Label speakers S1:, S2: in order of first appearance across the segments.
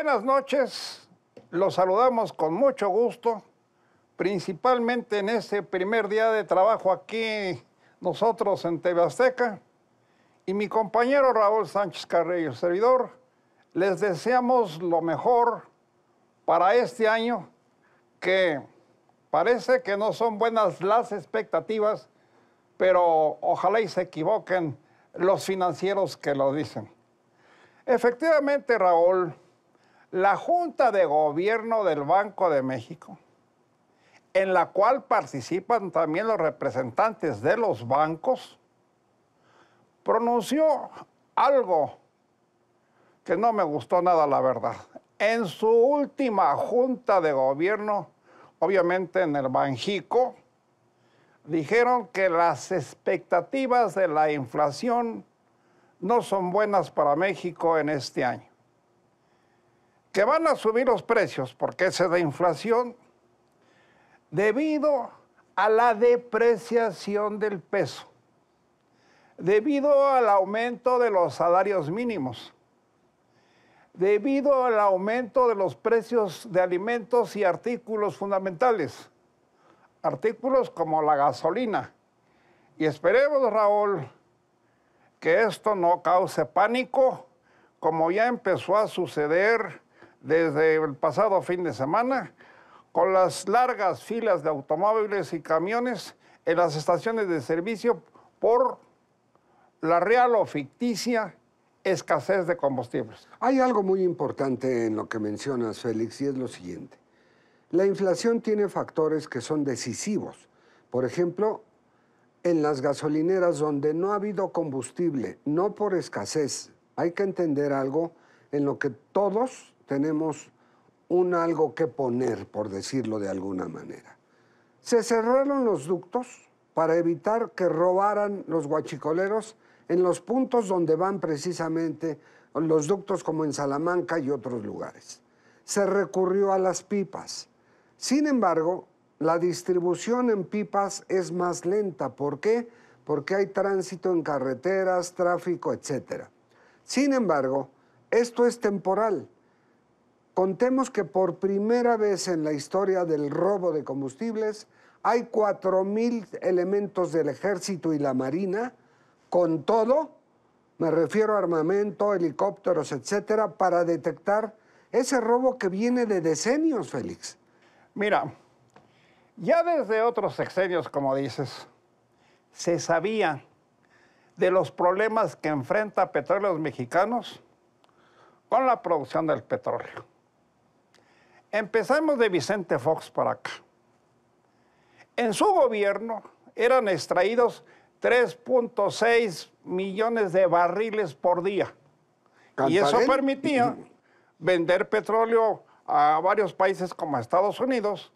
S1: Buenas noches, los saludamos con mucho gusto, principalmente en este primer día de trabajo aquí nosotros en TV Azteca, y mi compañero Raúl Sánchez Carrillo, el servidor, les deseamos lo mejor para este año, que parece que no son buenas las expectativas, pero ojalá y se equivoquen los financieros que lo dicen. Efectivamente, Raúl, la Junta de Gobierno del Banco de México, en la cual participan también los representantes de los bancos, pronunció algo que no me gustó nada, la verdad. En su última Junta de Gobierno, obviamente en el Banjico, dijeron que las expectativas de la inflación no son buenas para México en este año. Que van a subir los precios, porque esa es la inflación, debido a la depreciación del peso, debido al aumento de los salarios mínimos, debido al aumento de los precios de alimentos y artículos fundamentales, artículos como la gasolina. Y esperemos, Raúl, que esto no cause pánico, como ya empezó a suceder desde el pasado fin de semana, con las largas filas de automóviles y camiones en las estaciones de servicio por la real o ficticia escasez de combustibles.
S2: Hay algo muy importante en lo que mencionas, Félix, y es lo siguiente. La inflación tiene factores que son decisivos. Por ejemplo, en las gasolineras donde no ha habido combustible, no por escasez, hay que entender algo en lo que todos tenemos algo que poner, por decirlo de alguna manera. Se cerraron los ductos para evitar que robaran los guachicoleros en los puntos donde van precisamente los ductos, como en Salamanca y otros lugares. Se recurrió a las pipas. Sin embargo, la distribución en pipas es más lenta. ¿Por qué? Porque hay tránsito en carreteras, tráfico, etc. Sin embargo, esto es temporal. Contemos que por primera vez en la historia del robo de combustibles hay 4,000 elementos del Ejército y la Marina, con todo, me refiero a armamento, helicópteros, etcétera, para detectar ese robo que viene de decenios, Félix.
S1: Mira, ya desde otros sexenios, como dices, se sabía de los problemas que enfrenta Petróleos Mexicanos con la producción del petróleo. Empezamos de Vicente Fox para acá. En su gobierno eran extraídos 3.6 millones de barriles por día. Y eso permitía vender petróleo a varios países como Estados Unidos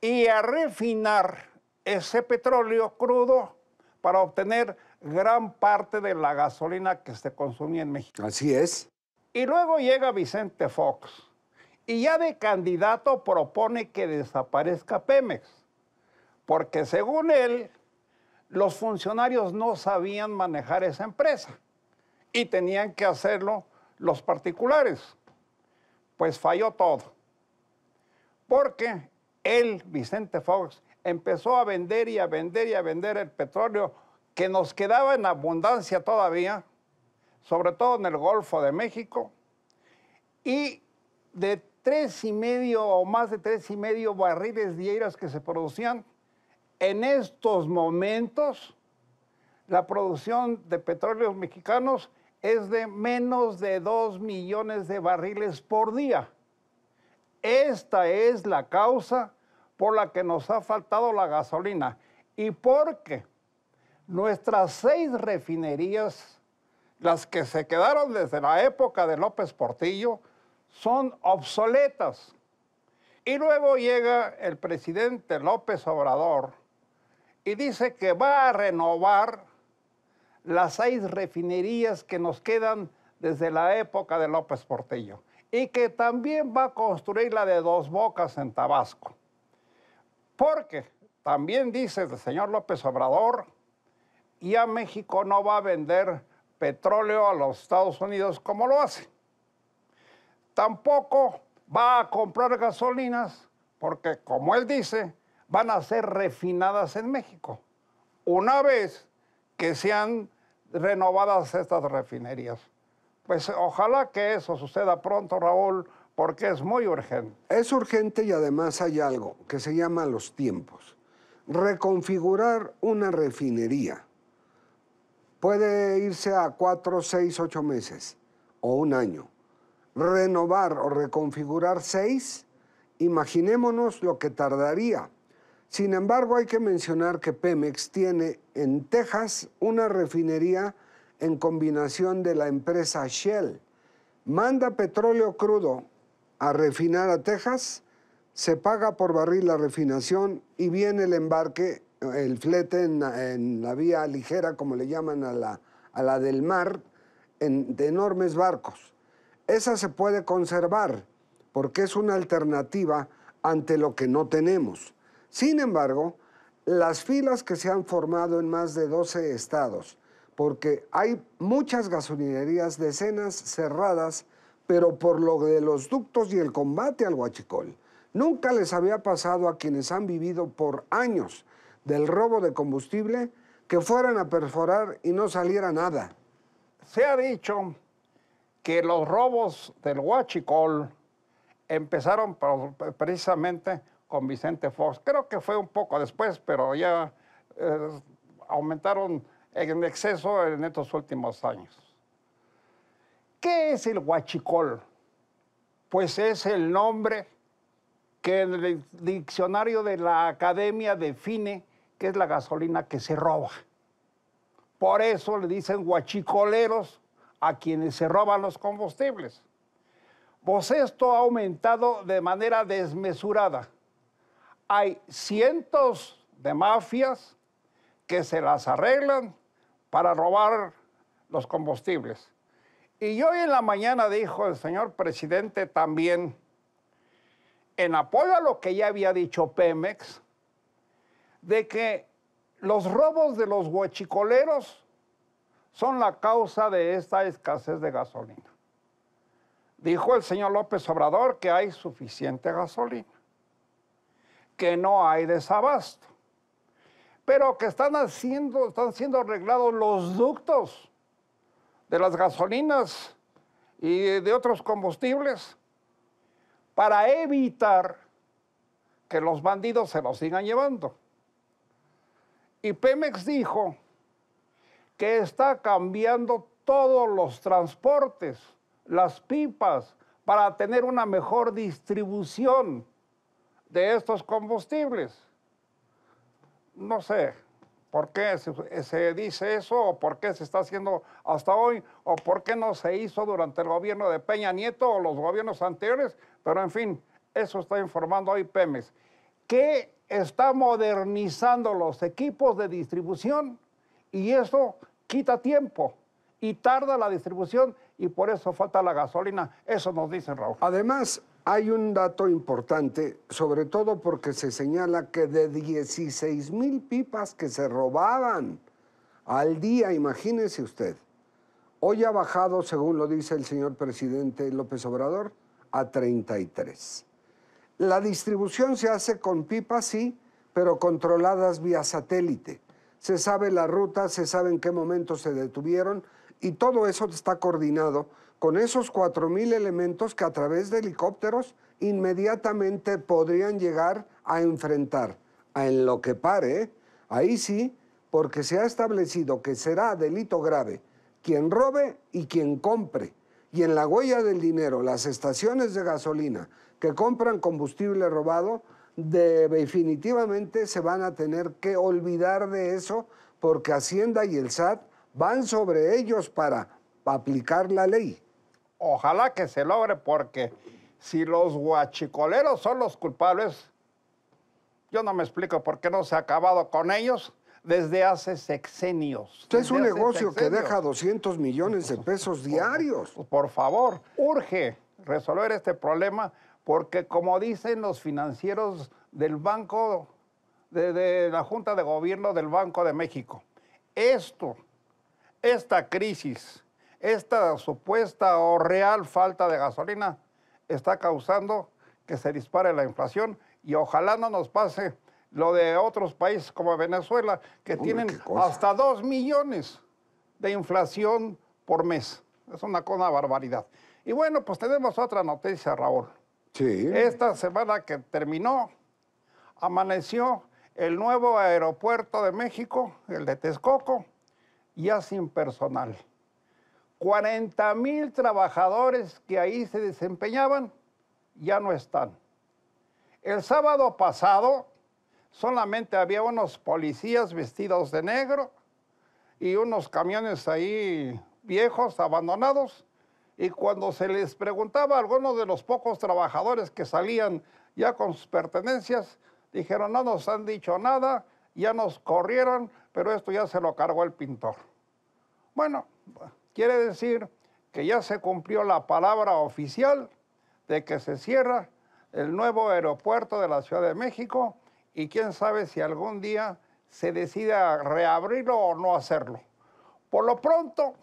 S1: y a refinar ese petróleo crudo para obtener gran parte de la gasolina que se consumía en México.
S2: Así es.
S1: Y luego llega Vicente Fox y ya de candidato propone que desaparezca Pemex, porque según él, los funcionarios no sabían manejar esa empresa y tenían que hacerlo los particulares. Pues falló todo, porque él, Vicente Fox, empezó a vender y a vender y a vender el petróleo que nos quedaba en abundancia todavía, sobre todo en el Golfo de México, y de 3,5 o más de 3,5 barriles diarios que se producían, en estos momentos la producción de petróleos mexicanos es de menos de 2 millones de barriles por día. Esta es la causa por la que nos ha faltado la gasolina y porque nuestras 6 refinerías, las que se quedaron desde la época de López Portillo, son obsoletas. Y luego llega el presidente López Obrador y dice que va a renovar las 6 refinerías que nos quedan desde la época de López Portillo y que también va a construir la de Dos Bocas en Tabasco. Porque también dice el señor López Obrador, ya México no va a vender petróleo a los Estados Unidos como lo hace. tampoco va a comprar gasolinas porque, como él dice, van a ser refinadas en México una vez que sean renovadas estas refinerías. Pues ojalá que eso suceda pronto, Raúl, porque es muy urgente.
S2: Es urgente y además hay algo que se llama los tiempos. Reconfigurar una refinería puede irse a 4, 6, 8 meses o un año. Renovar o reconfigurar 6, imaginémonos lo que tardaría. Sin embargo, hay que mencionar que Pemex tiene en Texas una refinería en combinación de la empresa Shell. Manda petróleo crudo a refinar a Texas, se paga por barril la refinación y viene el embarque, el flete en la vía ligera, como le llaman a la del mar, de enormes barcos. Esa se puede conservar porque es una alternativa ante lo que no tenemos. Sin embargo, las filas que se han formado en más de 12 estados, porque hay muchas gasolinerías, decenas cerradas, pero por lo de los ductos y el combate al huachicol. Nunca les había pasado a quienes han vivido por años del robo de combustible que fueran a perforar y no saliera nada.
S1: Se ha dicho que los robos del huachicol empezaron precisamente con Vicente Fox. Creo que fue un poco después, pero ya aumentaron en exceso en estos últimos años. ¿Qué es el huachicol? Pues es el nombre que en el diccionario de la academia define que es la gasolina que se roba. Por eso le dicen huachicoleros a quienes se roban los combustibles. Pues esto ha aumentado de manera desmesurada. Hay cientos de mafias que se las arreglan para robar los combustibles. Y hoy en la mañana dijo el señor presidente también, en apoyo a lo que ya había dicho Pemex, de que los robos de los huachicoleros son la causa de esta escasez de gasolina. Dijo el señor López Obrador que hay suficiente gasolina, que no hay desabasto, pero que están siendo arreglados los ductos de las gasolinas y de otros combustibles para evitar que los bandidos se los sigan llevando. Y Pemex dijo que está cambiando todos los transportes, las pipas, para tener una mejor distribución de estos combustibles. No sé por qué se dice eso, o por qué se está haciendo hasta hoy, o por qué no se hizo durante el gobierno de Peña Nieto o los gobiernos anteriores, pero en fin, eso está informando hoy Pemex, que está modernizando los equipos de distribución y eso quita tiempo y tarda la distribución y por eso falta la gasolina. Eso nos dice Raúl.
S2: Además, hay un dato importante, sobre todo porque se señala que de 16,000 pipas que se robaban al día, imagínese usted, hoy ha bajado, según lo dice el señor presidente López Obrador, a 33. La distribución se hace con pipas, sí, pero controladas vía satélite. Se sabe la ruta, se sabe en qué momento se detuvieron y todo eso está coordinado con esos 4,000 elementos que a través de helicópteros inmediatamente podrían llegar a enfrentar. En lo que pare, ahí sí, porque se ha establecido que será delito grave quien robe y quien compre. Y en la huella del dinero, las estaciones de gasolina que compran combustible robado, definitivamente se van a tener que olvidar de eso porque Hacienda y el SAT van sobre ellos para aplicar la ley.
S1: Ojalá que se logre porque si los huachicoleros son los culpables, yo no me explico por qué no se ha acabado con ellos desde hace sexenios.
S2: Es un negocio que deja 200 millones de pesos diarios.
S1: Por favor, urge resolver este problema porque como dicen los financieros del Banco, de la Junta de Gobierno del Banco de México, esta crisis, esta supuesta o real falta de gasolina está causando que se dispare la inflación y ojalá no nos pase lo de otros países como Venezuela, que tienen hasta 2 millones de inflación por mes. Es una barbaridad. Y bueno, pues tenemos otra noticia, Raúl.
S2: Sí.
S1: Esta semana que terminó, amaneció el nuevo aeropuerto de México, el de Texcoco, ya sin personal. 40,000 trabajadores que ahí se desempeñaban ya no están. El sábado pasado solamente había unos policías vestidos de negro y unos camiones ahí viejos, abandonados, y cuando se les preguntaba a algunos de los pocos trabajadores que salían ya con sus pertenencias, dijeron, no nos han dicho nada, ya nos corrieron, pero esto ya se lo cargó el pintor. Bueno, quiere decir que ya se cumplió la palabra oficial de que se cierra el nuevo aeropuerto de la Ciudad de México y quién sabe si algún día se decida reabrirlo o no hacerlo. Por lo pronto,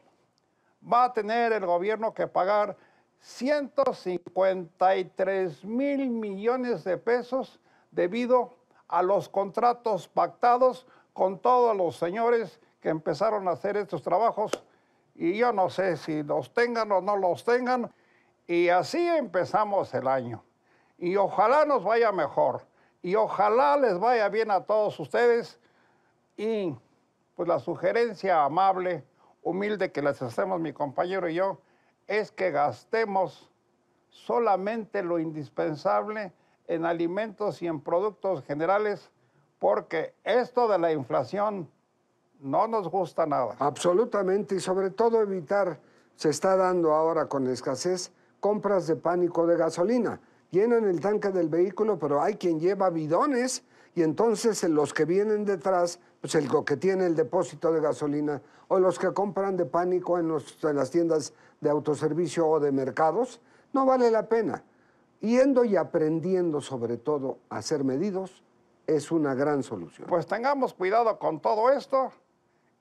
S1: va a tener el gobierno que pagar 153,000 millones de pesos debido a los contratos pactados con todos los señores que empezaron a hacer estos trabajos y yo no sé si los tengan o no los tengan y así empezamos el año y ojalá nos vaya mejor y ojalá les vaya bien a todos ustedes y pues la sugerencia amable, humilde que les hacemos mi compañero y yo es que gastemos solamente lo indispensable en alimentos y en productos generales porque esto de la inflación no nos gusta nada.
S2: Absolutamente, y sobre todo evitar, se está dando ahora con la escasez, compras de pánico de gasolina. Llenan el tanque del vehículo, pero hay quien lleva bidones y entonces los que vienen detrás, pues el que tiene el depósito de gasolina o los que compran de pánico en las tiendas de autoservicio o de mercados, no vale la pena. Yendo y aprendiendo sobre todo a ser medidos es una gran solución.
S1: Pues tengamos cuidado con todo esto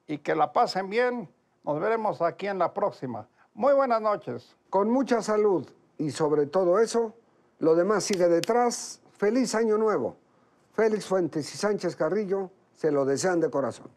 S1: y que la pasen bien. Nos veremos aquí en la próxima. Muy buenas noches.
S2: Con mucha salud y sobre todo eso, lo demás sigue detrás. ¡Feliz Año Nuevo! Félix Fuentes y Sánchez Carrillo se lo desean de corazón.